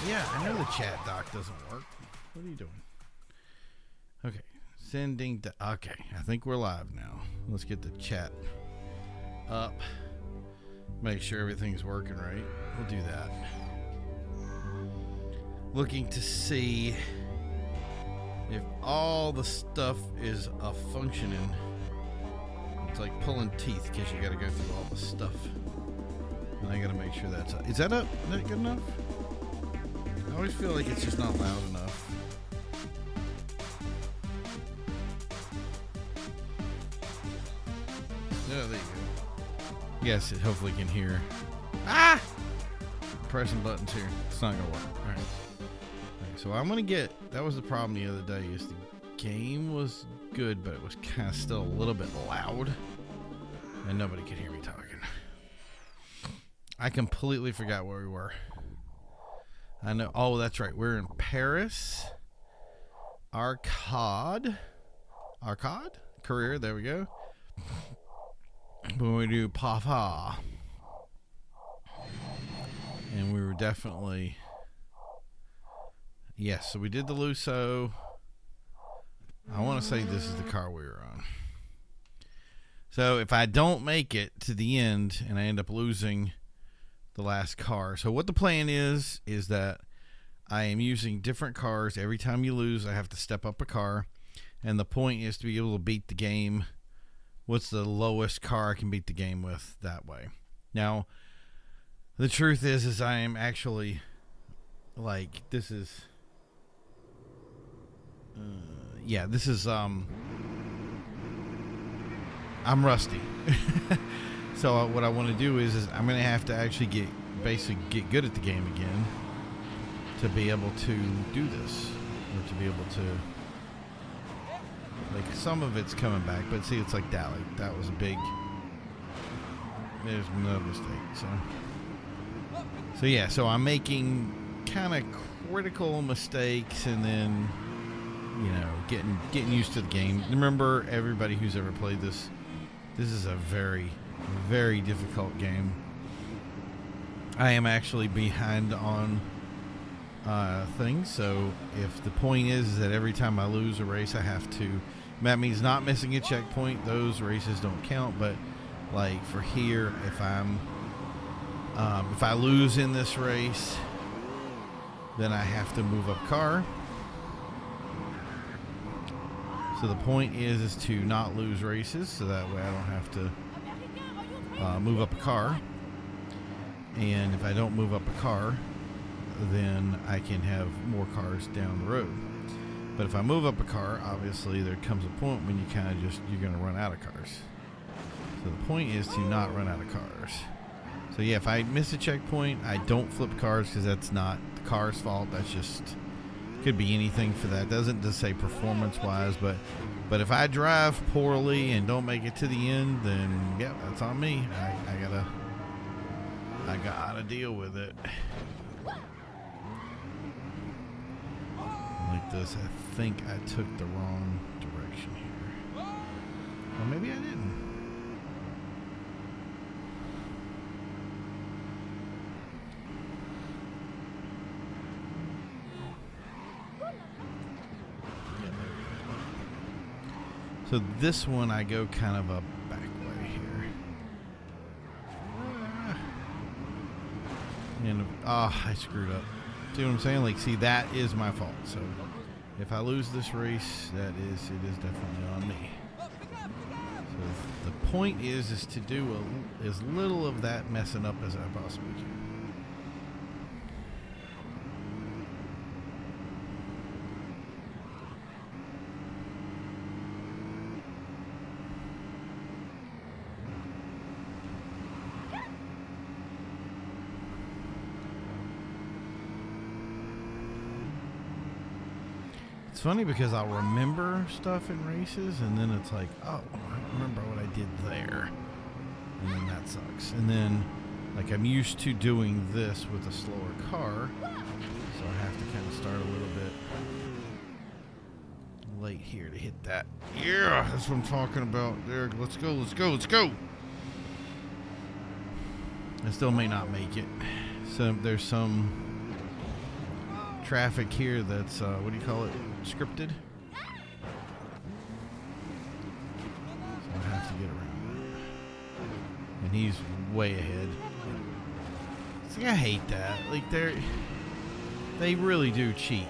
Yeah, I know the chat dock doesn't work. What are you doing? Okay, sending to. Okay, I think we're live now. Let's get the chat up. Make sure everything's working right. We'll do that. Looking to see if all the stuff is functioning. It's like pulling teeth because you got to go through all the stuff. And I got to make sure that's up. Is that up? Is that good enough? I always feel like it's just not loud enough. Yeah, there you go. Yes, it hopefully can hear. Ah! I'm pressing buttons here. It's not going to work. All right. So I'm going to get, that was the problem the other day, is the game was good, but it was kind of still a little bit loud, and nobody could hear me talking. I completely forgot where we were. I know, oh, that's right, we're in Paris. Arcade? Career, there we go. When we do Papa. And we were definitely... Yes, so we did the Lusso. I want to say this is the car we were on. So if I don't make it to the end and I end up losing the last car. So what the plan is that I am using different cars. Every time you lose, I have to step up a car. And the point is to be able to beat the game. What's the lowest car I can beat the game with that way? Now, the truth is I am actually, like, this is... this is I'm rusty. So what I want to do is I'm going to have to actually get good at the game again to be able to do this, or to be able to, like, some of it's coming back, but see, it's like that. Like, that was a big. There's no mistake. So yeah. So I'm making kind of critical mistakes, and then, you know, getting used to the game. Remember, everybody who's ever played this is a very, very difficult game. I am actually behind on things, so if the point is that every time I lose a race I have to, that means not missing a checkpoint, those races don't count. But like for here, if I lose in this race, then I have to move up car. So the point is to not lose races, so that way I don't have to move up a car. And if I don't move up a car, then I can have more cars down the road. But if I move up a car, obviously there comes a point when you kind of you're going to run out of cars. So the point is to not run out of cars. So yeah, if I miss a checkpoint, I don't flip cars, because that's not the car's fault. That's just, could be anything for that. Doesn't just say performance wise, but if I drive poorly and don't make it to the end, then yeah, that's on me. I gotta deal with it. Like this, I think I took the wrong direction here. Or maybe I didn't. So this one I go kind of a back way here. And I screwed up. See what I'm saying? Like, see, that is my fault. So if I lose this race, it is definitely on me. So the point is to do as little of that messing up as I possibly can. It's funny because I'll remember stuff in races, and then it's like, oh, I remember what I did there, and then that sucks. And then, like, I'm used to doing this with a slower car, so I have to kind of start a little bit late here to hit that. Yeah, that's what I'm talking about. There, let's go, let's go, let's go. I still may not make it. So there's some traffic here that's, what do you call it, scripted. So I have to get around that. And he's way ahead. See, I hate that. Like, they really do cheat.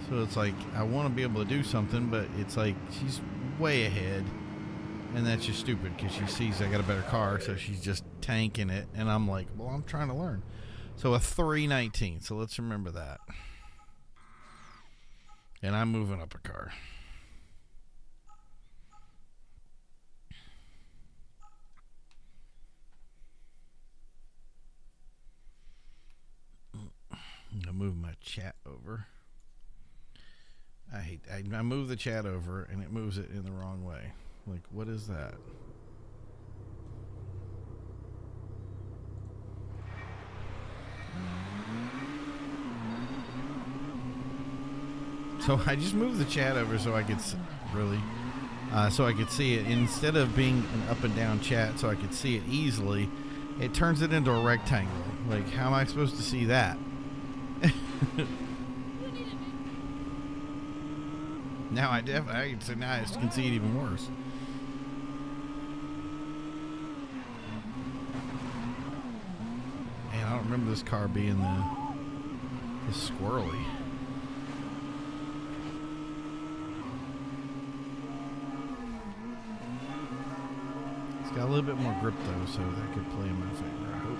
So it's like, I want to be able to do something, but it's like, she's way ahead. And that's just stupid because she sees I got a better car, so she's just tanking it. And I'm like, well, I'm trying to learn. So a 319. So let's remember that. And I'm moving up a car. I'm going to move my chat over. I move the chat over and it moves it in the wrong way. Like, what is that? So I just moved the chat over so I could so I could see it. Instead of being an up and down chat so I could see it easily, it turns it into a rectangle. Like, how am I supposed to see that? Now I can see it even worse. Man, I don't remember this car being this squirrely. It's got a little bit more grip though, so that could play in my favor, I hope.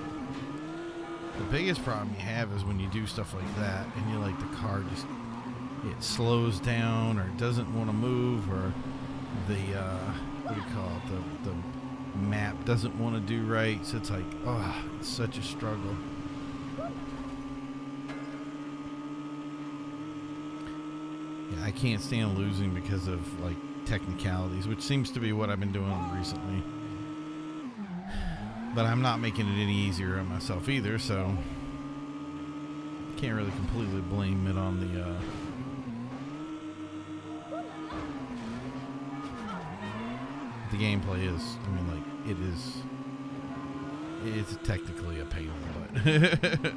The biggest problem you have is when you do stuff like that and you like the car just, it slows down or doesn't want to move, or the what do you call it, the map doesn't want to do right. So it's like, oh, it's such a struggle. Yeah, I can't stand losing because of like technicalities, which seems to be what I've been doing recently. But I'm not making it any easier on myself either, so can't really completely blame it on the gameplay is, I mean, like, it's technically a pain in the butt.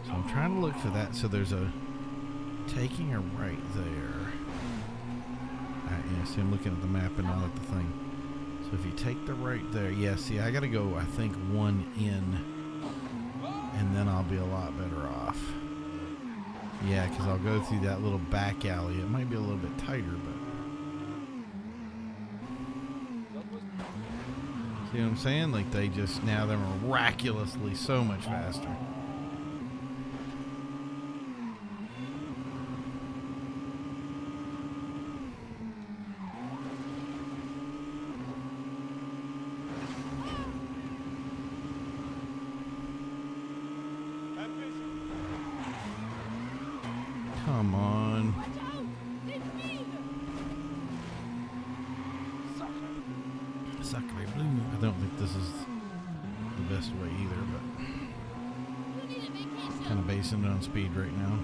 So I'm trying to look for that. So there's a taking a right there. Yeah, see, I'm looking at the map and not at the thing. So if you take the right there, yeah, see, I gotta go, I think, one in, and then I'll be a lot better off. Yeah, because I'll go through that little back alley. It might be a little bit tighter, but... See what I'm saying? Like, they just, now they're miraculously so much faster. Come on. Sacre bleu. I don't think this is the best way either, but kind of basing it on speed right now.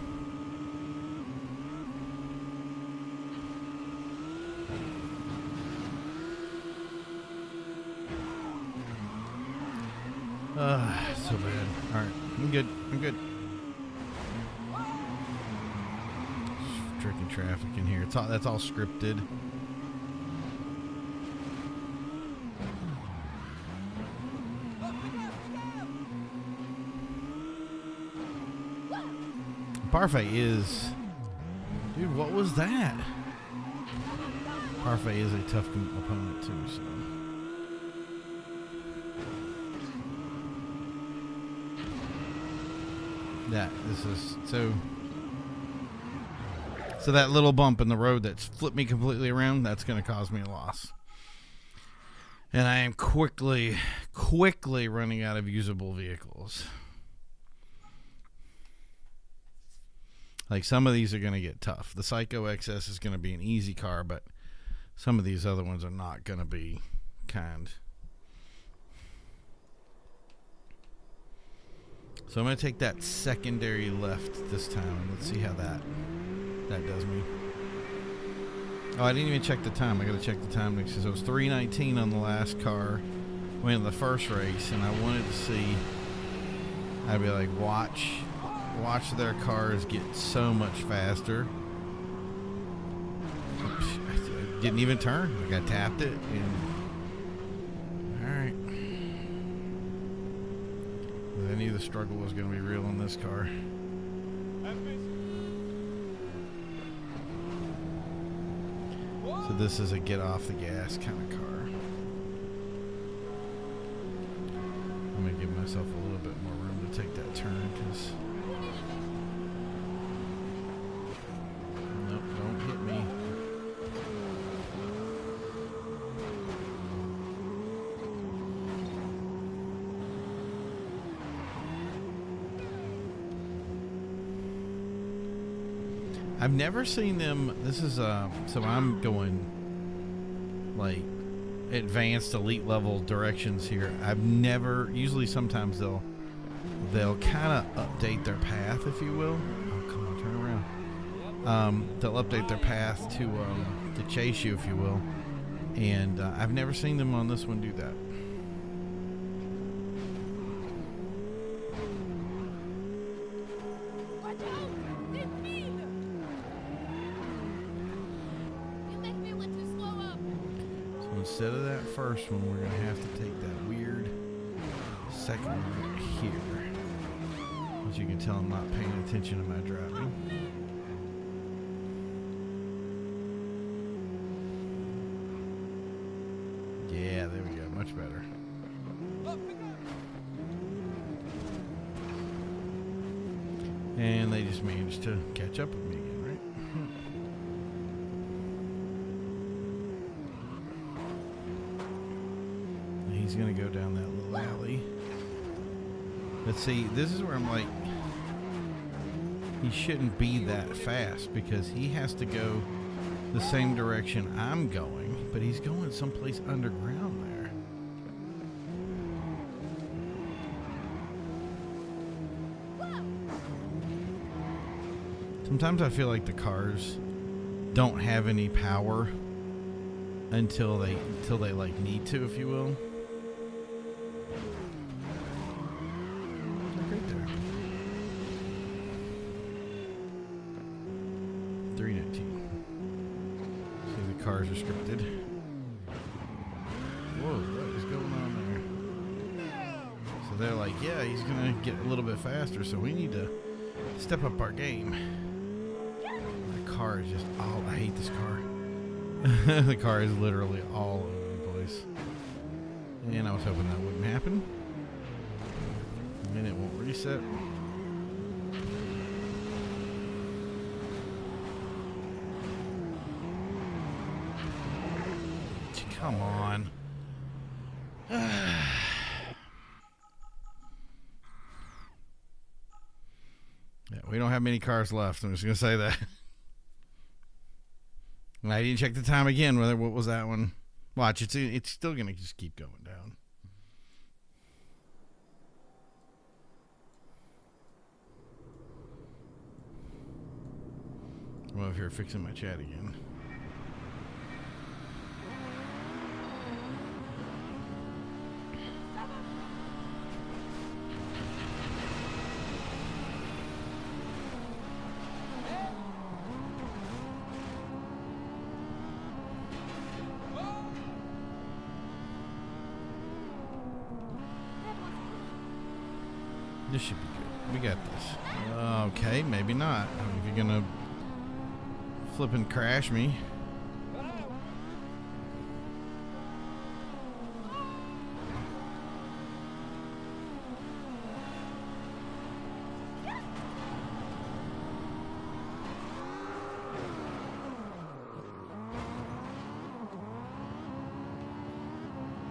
So bad. Alright, I'm good. Tricking traffic in here. That's all scripted. Parfait is... Dude, what was that? Parfait is a tough opponent too, so... This is... So that little bump in the road that's flipped me completely around, that's going to cause me a loss. And I am quickly running out of usable vehicles. Like, some of these are going to get tough. The Psycho XS is going to be an easy car, but some of these other ones are not going to be kind. So I'm going to take that secondary left this time. Let's see how that does me. Oh, I didn't even check the time. I got to check the time next. So it was 3:19 on the last car. went the first race, and I wanted to see. I'd be like, watch their cars get so much faster. Oops, I didn't even turn. Like I tapped it, and all right. I knew the struggle was going to be real in this car. So this is a get off the gas kind of car. I'm going to give myself a little bit more room to take that turn because... Nope, don't hit me. I've never seen them. This is so I'm going like advanced elite level directions here. I've never. Usually, sometimes they'll kind of update their path, if you will. Oh, come on, turn around. They'll update their path to chase you, if you will. And I've never seen them on this one do that. Instead of that first one, we're going to have to take that weird second one here. As you can tell, I'm not paying attention to my driving. Yeah, there we go. Much better. And they just managed to catch up with me again, right? He's going to go down that little alley. But see, this is where I'm like, he shouldn't be that fast because he has to go the same direction I'm going, but he's going someplace underground there. Sometimes I feel like the cars don't have any power until they like need to, if you will. Right there. 319. See, the cars are scripted. Whoa, what is going on there? So they're like, yeah, he's gonna get a little bit faster, so we need to step up our game. The car is just all, I hate this car. The car is literally all over the place. And I was hoping that wouldn't happen. And it won't reset. Come on. Yeah, we don't have many cars left. I'm just going to say that. And I didn't check the time again. What was that one? Watch, it's still going to just keep going down. I'm over here fixing my chat again. This should be good. We got this. Okay, maybe not. I mean, if you're gonna flip and crash me.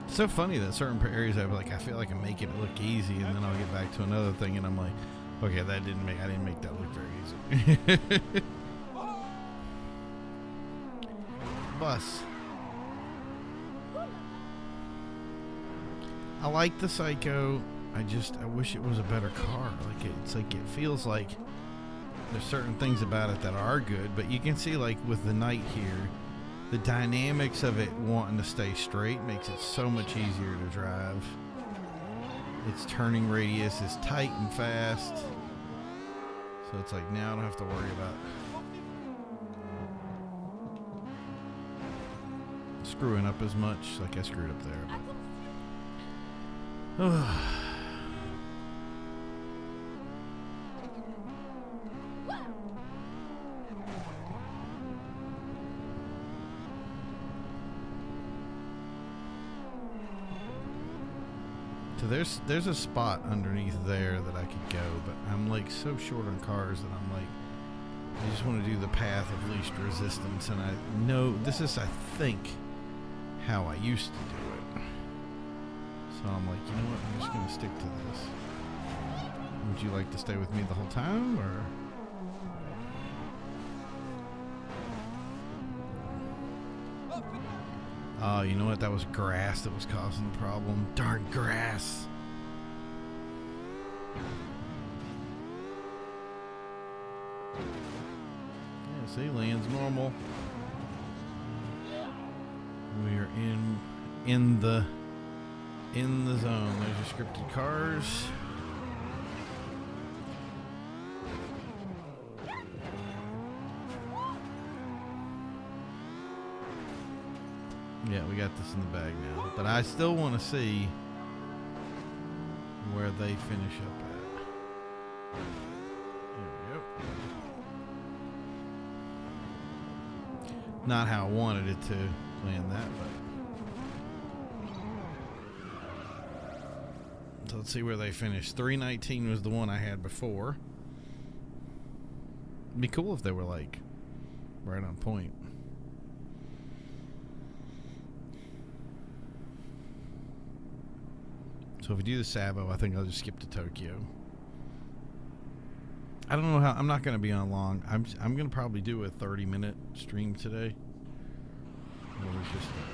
It's so funny that certain areas I feel like I'm making it look easy, and then I'll get back to another thing, and I'm like, okay, I didn't make that look very easy. Bus. I like the Psycho. I wish it was a better car. It feels like there's certain things about it that are good, but you can see, like, with the night here, the dynamics of it wanting to stay straight makes it so much easier to drive. Its turning radius is tight and fast. So it's like now I don't have to worry about screwing up as much like I screwed up there. So there's a spot underneath there that I could go, but I'm like so short on cars that I'm like, I just want to do the path of least resistance, and I know this is, I think, how I used to do it. So I'm like, you know what, I'm just going to stick to this. Would you like to stay with me the whole time, or? Oh, you know what? That was grass that was causing the problem. Darn grass. Yeah, see, lands normal. We are in the zone. There's your scripted cars. Yeah, we got this in the bag now. But I still want to see where they finish up at. There we go. Not how I wanted it to land that, but. So let's see where they finish. 319 was the one I had before. It'd be cool if they were like right on point. So if we do the Sabo, I think I'll just skip to Tokyo. I don't know how. I'm not going to be on long. I'm going to probably do a 30-minute stream today.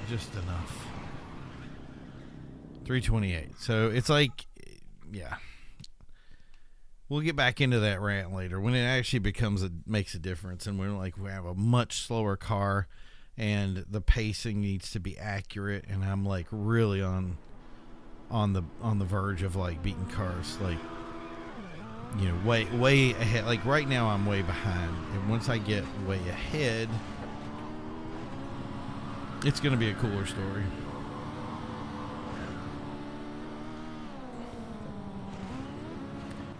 Just enough. 3:28. So it's like, yeah. We'll get back into that rant later when it actually makes a difference, and we have a much slower car, and the pacing needs to be accurate, and I'm like really on the verge of like beating cars, like, you know, way ahead. Like right now I'm way behind, and once I get way ahead, it's going to be a cooler story.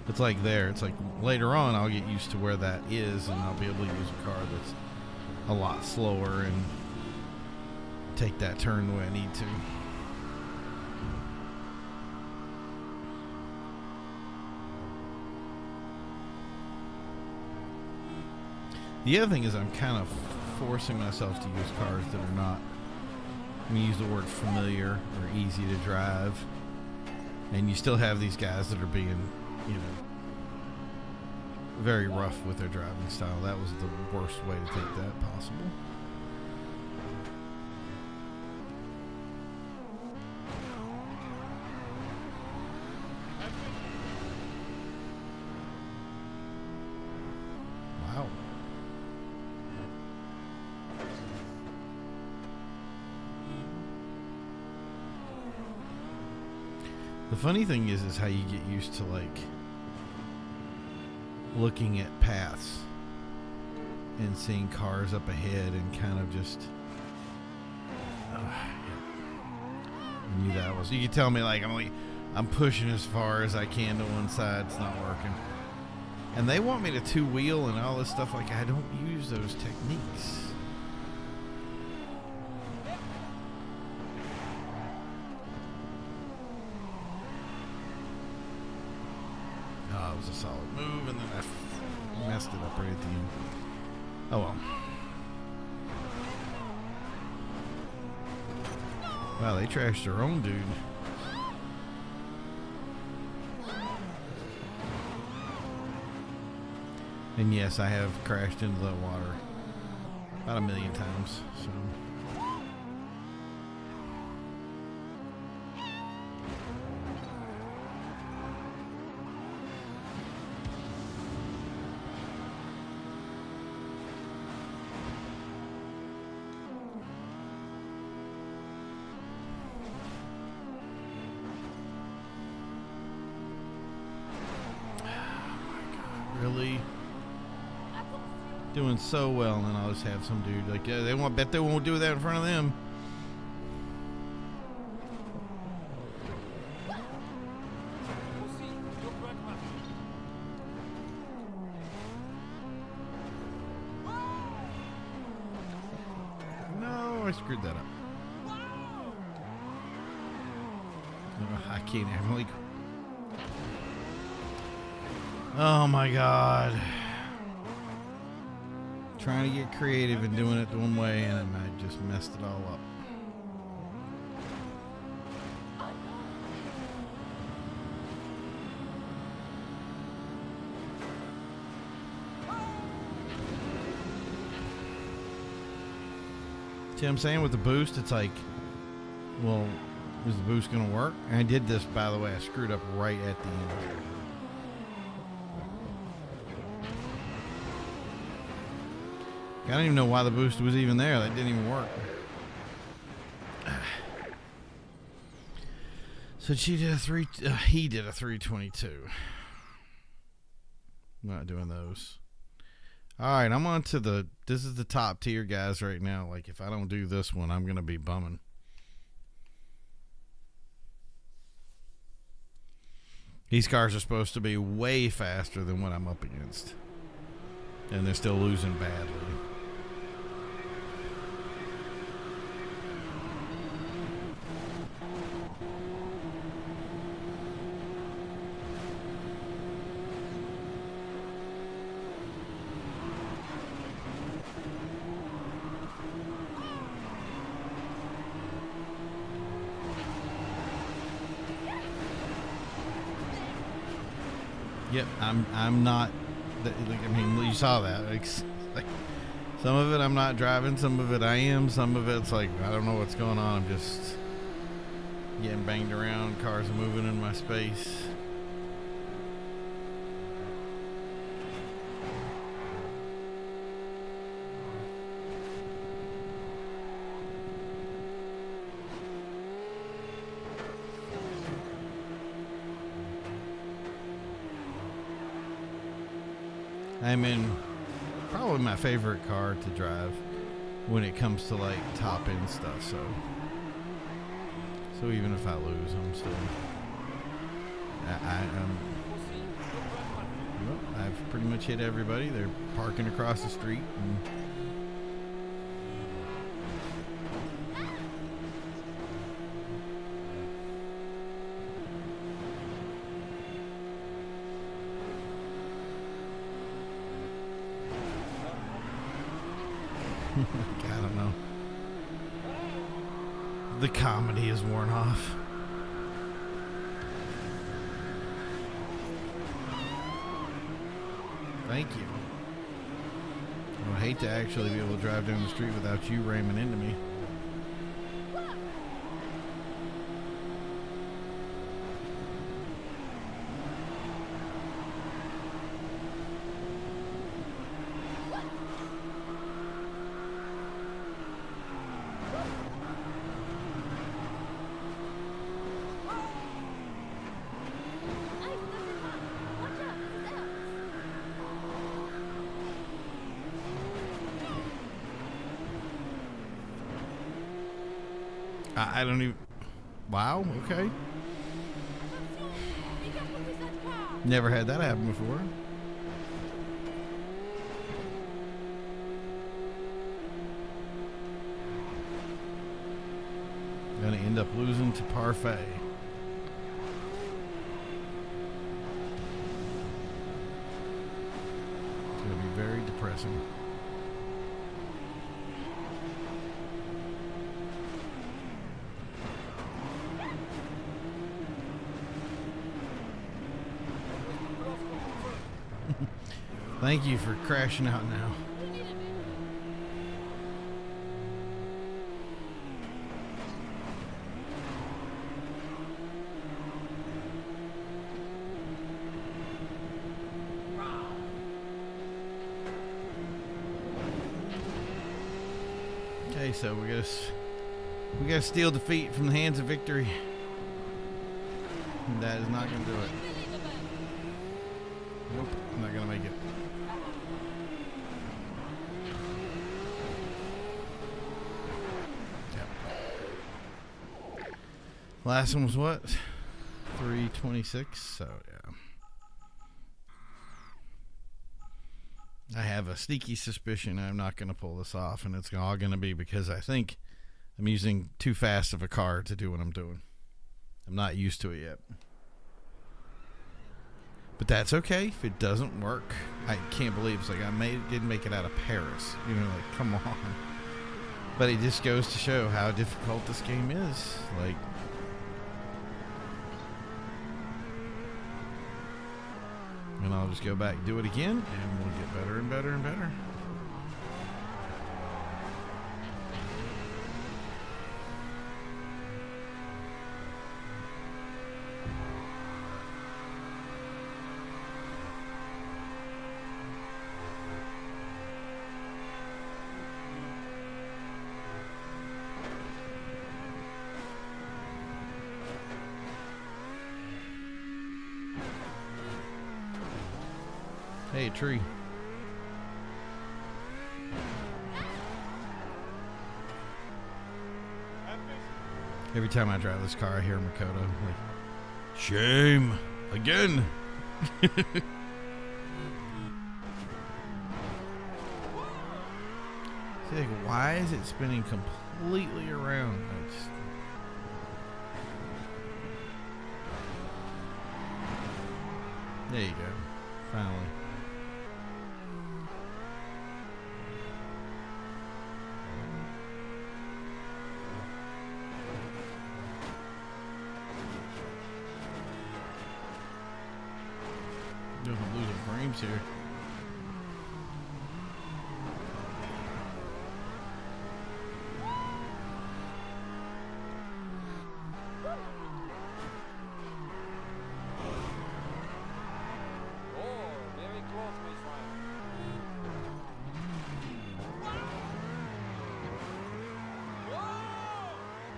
It's like it's like later on I'll get used to where that is, and I'll be able to use a car that's a lot slower and take that turn the way I need to. The other thing is I'm kind of forcing myself to use cars that are not, I'm going to use the word familiar or easy to drive. And you still have these guys that are being, you know, very rough with their driving style. That was the worst way to take that possible. Wow. The funny thing is how you get used to like looking at paths and seeing cars up ahead and kind of just I knew that was, you could tell me like I'm pushing as far as I can to one side, it's not working, and they want me to two-wheel and all this stuff. Like, I don't use those techniques. It was a solid move, and then I messed it up right at the end. Oh well. Wow, they trashed their own dude. And yes, I have crashed into the water about 1 million times, so. Really? Doing so well, and then I'll just have some dude like, yeah, bet they won't do that in front of them. No, I screwed that up. I can't have like. Oh my God. Trying to get creative and doing it the one way, and I just messed it all up. See what I'm saying? With the boost, it's like, well, is the boost going to work? And I did this, by the way, I screwed up right at the end. I don't even know why the boost was even there. That didn't even work. So he did a 322. I'm not doing those. All right, I'm on to this is the top tier guys right now. Like, if I don't do this one, I'm going to be bumming. These cars are supposed to be way faster than what I'm up against. And they're still losing badly. Yep, I'm not. I mean, you saw that. Like, some of it I'm not driving, some of it I am, some of it's like I don't know what's going on. I'm just getting banged around. Cars are moving in my space. I'm in probably my favorite car to drive when it comes to like top end stuff. So even if I lose, I'm still. I've pretty much hit everybody. They're parking across the street. I don't know. The comedy is worn off. Thank you. I would hate to actually be able to drive down the street without you ramming into me. I don't even. Wow, okay. Never had that happen before. Gonna end up losing to Parfait. It's gonna be very depressing. Thank you for crashing out now. Okay, so we gotta steal defeat from the hands of victory. And that is not gonna do it. Nope, I'm not gonna make it. Yep. Last one was what? 326. So yeah. I have a sneaky suspicion I'm not going to pull this off, and it's all going to be because I think I'm using too fast of a car to do what I'm doing. I'm not used to it yet. But that's okay if it doesn't work. I can't believe it's like didn't make it out of Paris. You know, like, come on. But it just goes to show how difficult this game is. Like, and I'll just go back and do it again, and we'll get better and better and better. Hey, tree. Every time I drive this car, I hear Makoto like, shame again. See, like, why is it spinning completely around? There you go. Finally. I'm losing frames here.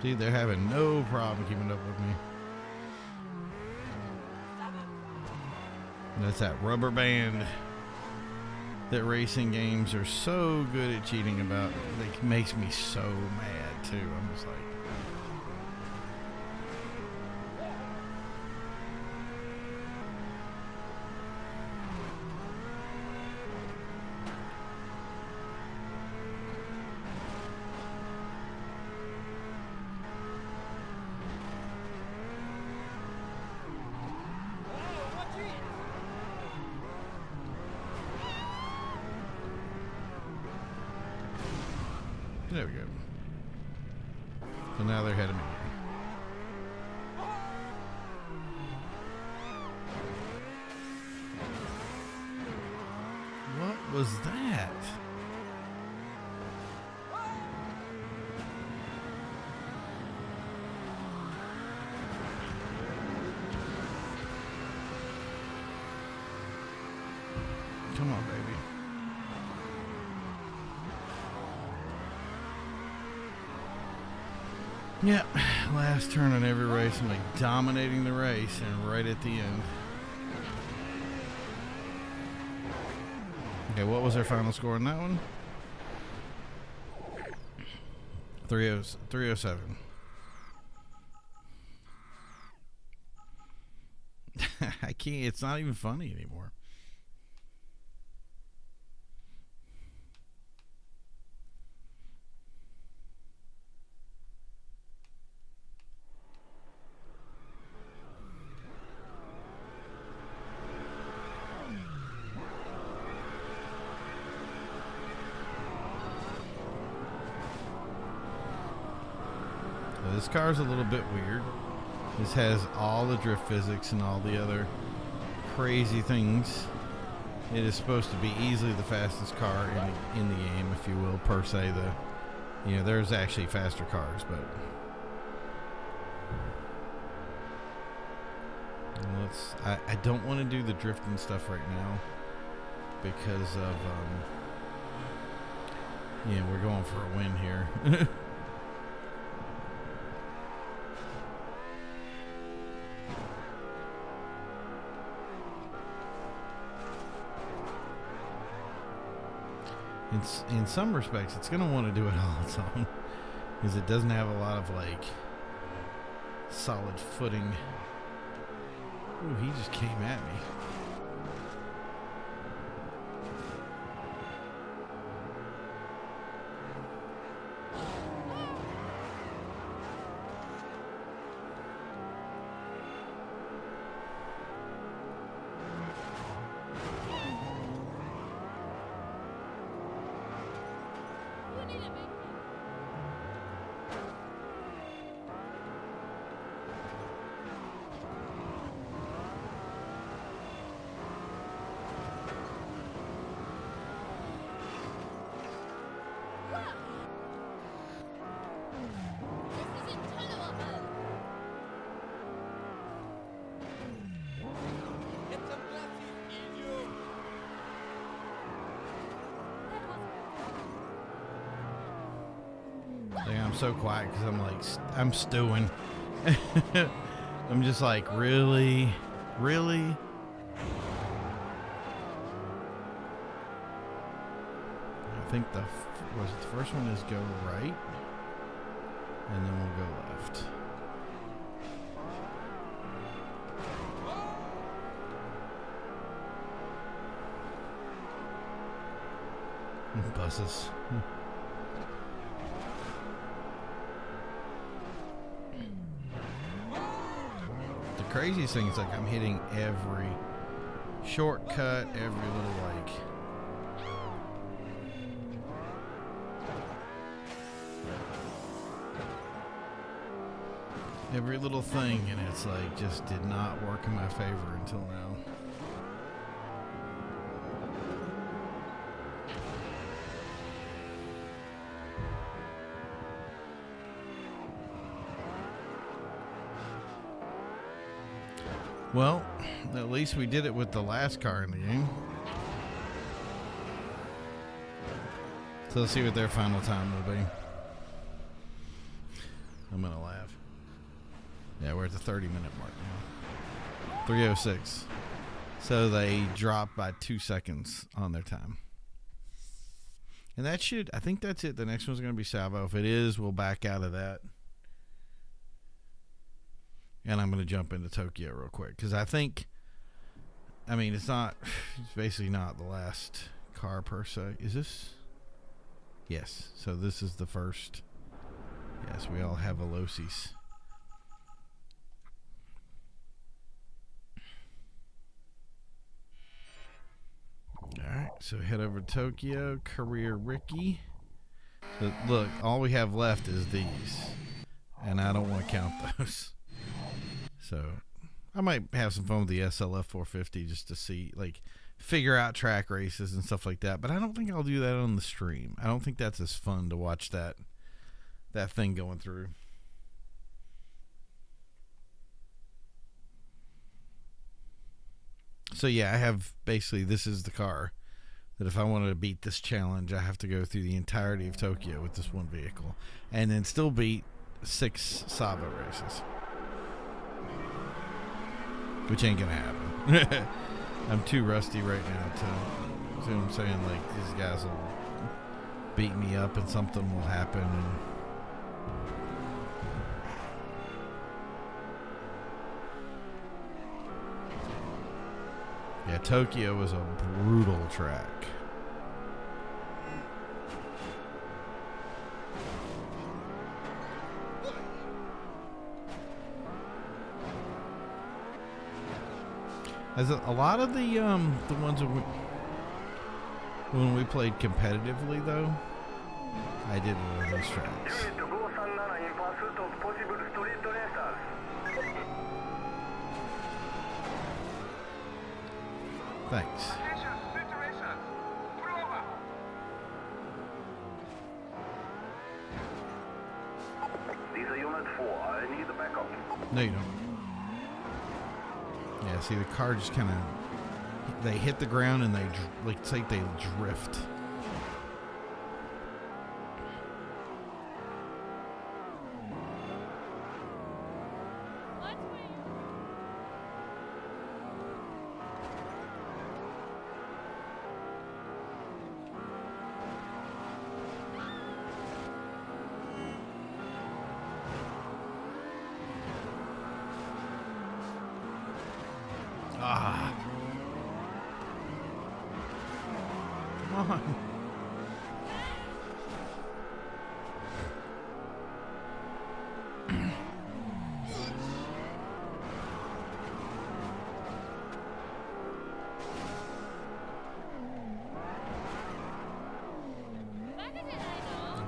See, they're having no problem keeping up with me. And that's that rubber band that racing games are so good at cheating about. It makes me so mad, too. I'm just like... There we go. So now they're ahead of me. What was that? Come on, baby. Yep, last turn on every race, I'm like dominating the race, and right at the end. Okay, what was our final score on that one? 307. I can't, it's not even funny anymore. This car's a little bit weird. This has all the drift physics and all the other crazy things. It is supposed to be easily the fastest car in the game, if you will, per se. There's actually faster cars, but I don't want to do the drifting stuff right now because of we're going for a win here. in some respects, it's going to want to do it all its own because it doesn't have a lot of like solid footing. Ooh, he just came at me. I'm so quiet because I'm like, I'm stewing. I'm just like, really? Really? I think the first one is go right, and then we'll go left. Buses. The craziest thing is like I'm hitting every shortcut, every little like every little thing, and it's like just did not work in my favor until now. Well, at least we did it with the last car in the game. So let's see what their final time will be. I'm going to laugh. Yeah, we're at the 30-minute mark now. 3:06. So they dropped by 2 seconds on their time. And that should, I think that's it. The next one's going to be Salvo. If it is, we'll back out of that. And I'm going to jump into Tokyo real quick. Because I think, I mean, it's basically not the last car per se. Is this? Yes. So this is the first. Yes, we all have Veloci's. Alright, so head over to Tokyo. Career Ricky. But look, all we have left is these. And I don't want to count those. So I might have some fun with the SLF 450 just to see, like, figure out track races and stuff like that. But I don't think I'll do that on the stream. I don't think that's as fun to watch that thing going through. So yeah, I have basically, this is the car that if I wanted to beat this challenge, I have to go through the entirety of Tokyo with this one vehicle and then still beat 6 Sava races. Which ain't gonna happen. I'm too rusty right now to, see what I'm saying? Like, these guys will beat me up and something will happen. And yeah, Tokyo is a brutal track. As a lot of the ones that when we played competitively, though, I did one of those tracks. Thanks. These are Unit 4. I need the backup. No, you don't. Yeah, see, the car just kind of, they hit the ground and it's like they drift. Ah. Come on.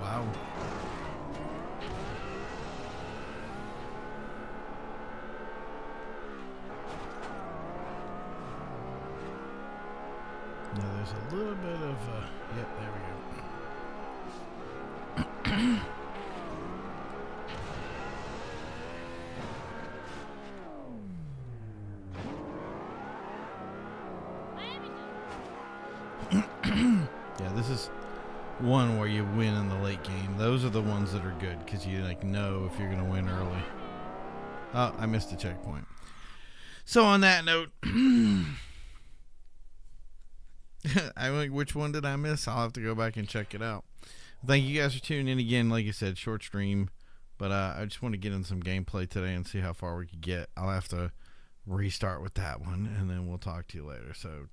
Wow. Now there's a little bit of, yep, there we go. Yeah, this is one where you win in the late game. Those are the ones that are good because you like know if you're going to win early. Oh, I missed a checkpoint. So on that note, which one did I miss? I'll have to go back and check it out. Thank you guys for tuning in again. Like I said, short stream, but I just want to get in some gameplay today and see how far we could get. I'll have to restart with that one, and then we'll talk to you later. So